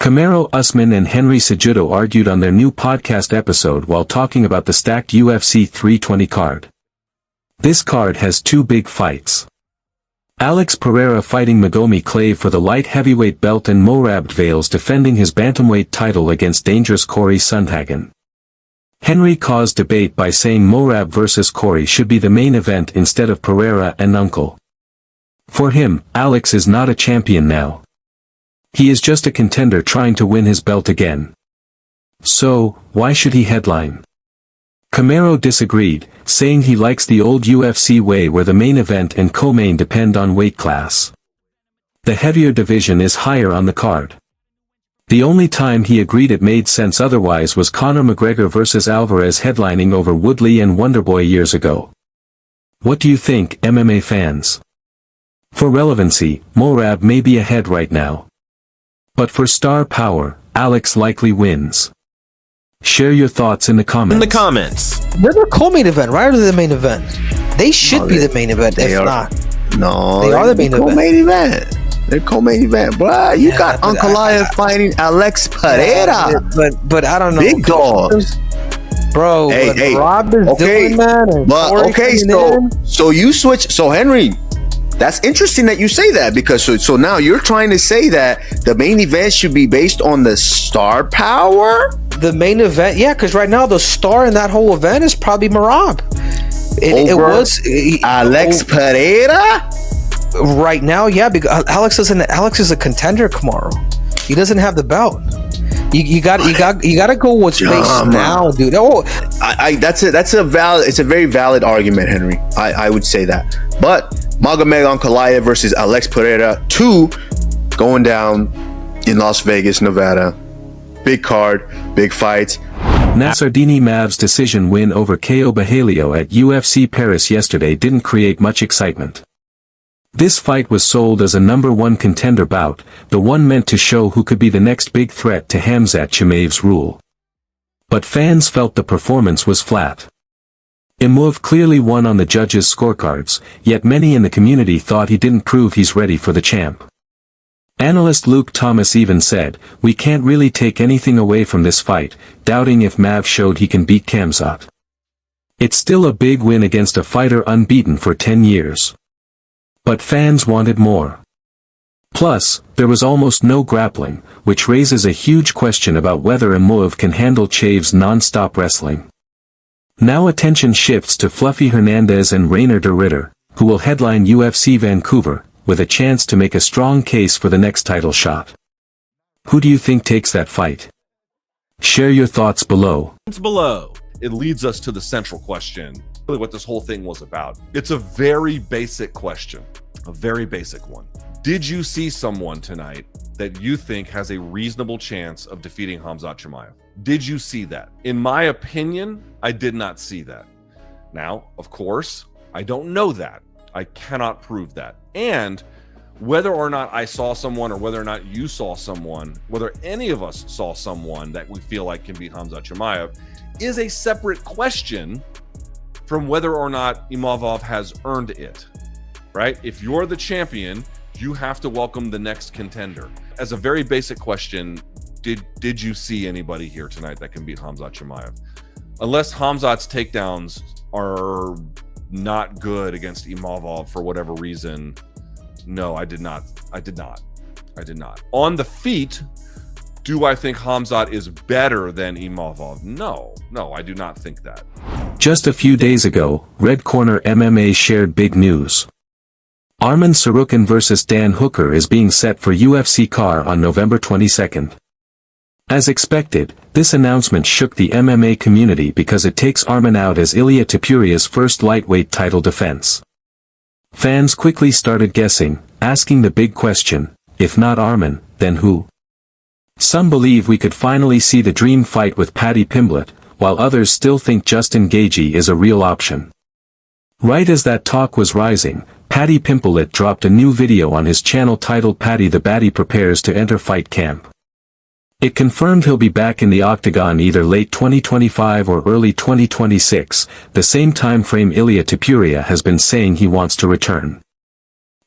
Kamaru Usman and Henry Cejudo argued on their new podcast episode while talking about the stacked UFC 320 card. This card has two big fights. Alex Pereira fighting Magomed Ankalaev for the light heavyweight belt and Magomed Ankalaev defending his bantamweight title against dangerous Corey Sandhagen. Henry caused debate by saying Magomed vs Corey should be the main event instead of Pereira and Uncle. For him, Alex is not a champion now. He is just a contender trying to win his belt again. So, why should he headline? Kamaru disagreed, saying he likes the old UFC way where the main event and co-main depend on weight class. The heavier division is higher on the card. The only time he agreed it made sense otherwise was Conor McGregor vs Alvarez headlining over Woodley and Wonderboy years ago. What do you think, MMA fans? For relevancy, Magomed may be ahead right now. But for star power, Alex likely wins. Share your thoughts in the comments. They're the co-main event, right? Or the main event? They should be the main event, if not. No, they are the main co-main event. They're co-main event, bro. You got Ankalaev fighting Alex Pereira. Yeah, but I don't know. Big dog. Bro, hey, Rob is doing that. And but okay, so you switch. So Henry, that's interesting that you say that, because so now you're trying to say that the main event should be based on the star power? The main event, yeah, because right now the star in that whole event is probably Marab. It was Alex Pereira? Right now, yeah, because Alex is a contender, Kamaru. He doesn't have the belt. You got to go what's based now, dude. Oh, it's a very valid argument, Henry. I would say that. But Magomed Ankalaev versus Alex Pereira 2 going down in Las Vegas, Nevada. Big card, big fight. Nassourdine Mav's decision win over KO Bahalio at UFC Paris yesterday didn't create much excitement. This fight was sold as a #1 contender bout, the one meant to show who could be the next big threat to Khamzat Chimaev's rule. But fans felt the performance was flat. Chimaev clearly won on the judges' scorecards, yet many in the community thought he didn't prove he's ready for the champ. Analyst Luke Thomas even said, "We can't really take anything away from this fight," doubting if Mav showed he can beat Khamzat. It's still a big win against a fighter unbeaten for 10 years. But fans wanted more. Plus, there was almost no grappling, which raises a huge question about whether Chimaev can handle Chimaev's non-stop wrestling. Now attention shifts to Fluffy Hernandez and Rainer de Ritter, who will headline UFC Vancouver, with a chance to make a strong case for the next title shot. Who do you think takes that fight? Share your thoughts below. It leads us to the central question, really what this whole thing was about. It's a very basic question, a very basic one. Did you see someone tonight that you think has a reasonable chance of defeating Khamzat Chimaev? Did you see that? In my opinion, I did not see that. Now, of course, I don't know that. I cannot prove that. And whether or not I saw someone, or whether or not you saw someone, whether any of us saw someone that we feel like can beat Khamzat Chimaev, is a separate question from whether or not Imavov has earned it, right? If you're the champion, you have to welcome the next contender. As a very basic question, did you see anybody here tonight that can beat Khamzat Chimaev? Unless Khamzat's takedowns are not good against Imavov for whatever reason, no, I did not. On the feet, do I think Khamzat is better than Imavov? No, I do not think that. Just a few days ago, Red Corner MMA shared big news. Arman Tsarukyan vs Dan Hooker is being set for UFC Car on November 22nd. As expected, this announcement shook the MMA community because it takes Arman out as Ilia Topuria's first lightweight title defense. Fans quickly started guessing, asking the big question, if not Arman, then who? Some believe we could finally see the dream fight with Paddy Pimblett, while others still think Justin Gaethje is a real option. Right as that talk was rising, Paddy Pimblett dropped a new video on his channel titled Paddy the Baddy Prepares to Enter Fight Camp. It confirmed he'll be back in the octagon either late 2025 or early 2026, the same time frame Ilia Topuria has been saying he wants to return.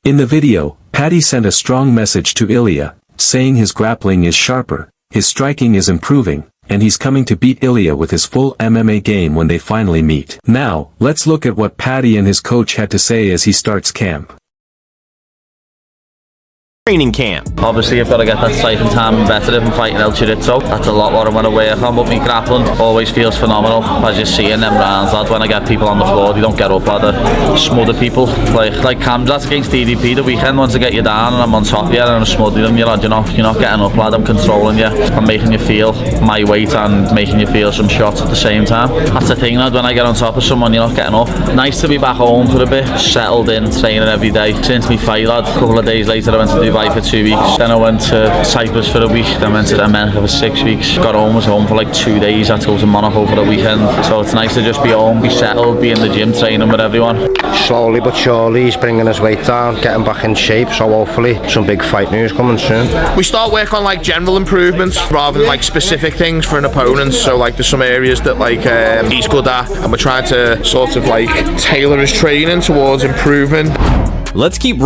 In the video, Paddy sent a strong message to Ilia, saying his grappling is sharper, his striking is improving, and he's coming to beat Ilya with his full MMA game when they finally meet. Now, let's look at what Paddy and his coach had to say as he starts camp. Training camp. Obviously, you've got to get that striking time better if I'm fighting El Chorizo. That's a lot what I want to work on, but me grappling always feels phenomenal. As you see in them rounds, lad, when I get people on the floor, they don't get up, lad, smother people. Like Kamzat against DDP the weekend, once I get you down and I'm on top of you and I'm smothering them, you're not getting up, lad. I'm controlling you. I'm making you feel my weight and making you feel some shots at the same time. That's the thing, lad, when I get on top of someone, you're not getting up. Nice to be back home for a bit, settled in, training every day. Since me fight, lad, a couple of days later I went to Dubai for 2 weeks, then I went to Cyprus for a week, then went to America for 6 weeks, was home for like 2 days, had to go to Monaco for the weekend, so it's nice to just be home, be settled, be in the gym training with everyone. Slowly but surely he's bringing his weight down, getting back in shape, so hopefully some big fight news coming soon. We start work on like general improvements rather than like specific things for an opponent, so like there's some areas that like he's good at and we're trying to sort of like tailor his training towards improving. Let's keep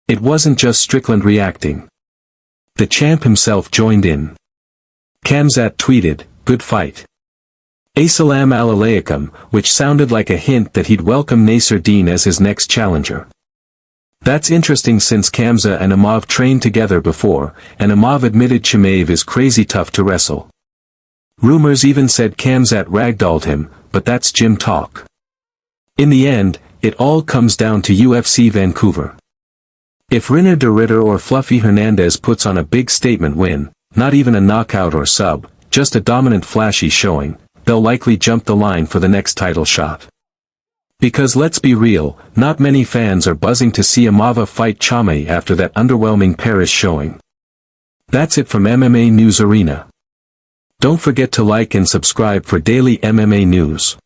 It wasn't just Strickland reacting. The champ himself joined in. Kamzat tweeted, "Good fight. Assalamu alaikum," which sounded like a hint that he'd welcome Nasser Dean as his next challenger. That's interesting since Kamzat and Imave trained together before, and Imave admitted Chimaev is crazy tough to wrestle. Rumors even said Kamzat ragdolled him, but that's gym talk. In the end, it all comes down to UFC Vancouver. If Reiner de Ritter or Fluffy Hernandez puts on a big statement win, not even a knockout or sub, just a dominant flashy showing, they'll likely jump the line for the next title shot. Because let's be real, not many fans are buzzing to see Imave fight Chimaev after that underwhelming Paris showing. That's it from MMA News Arena. Don't forget to like and subscribe for daily MMA news.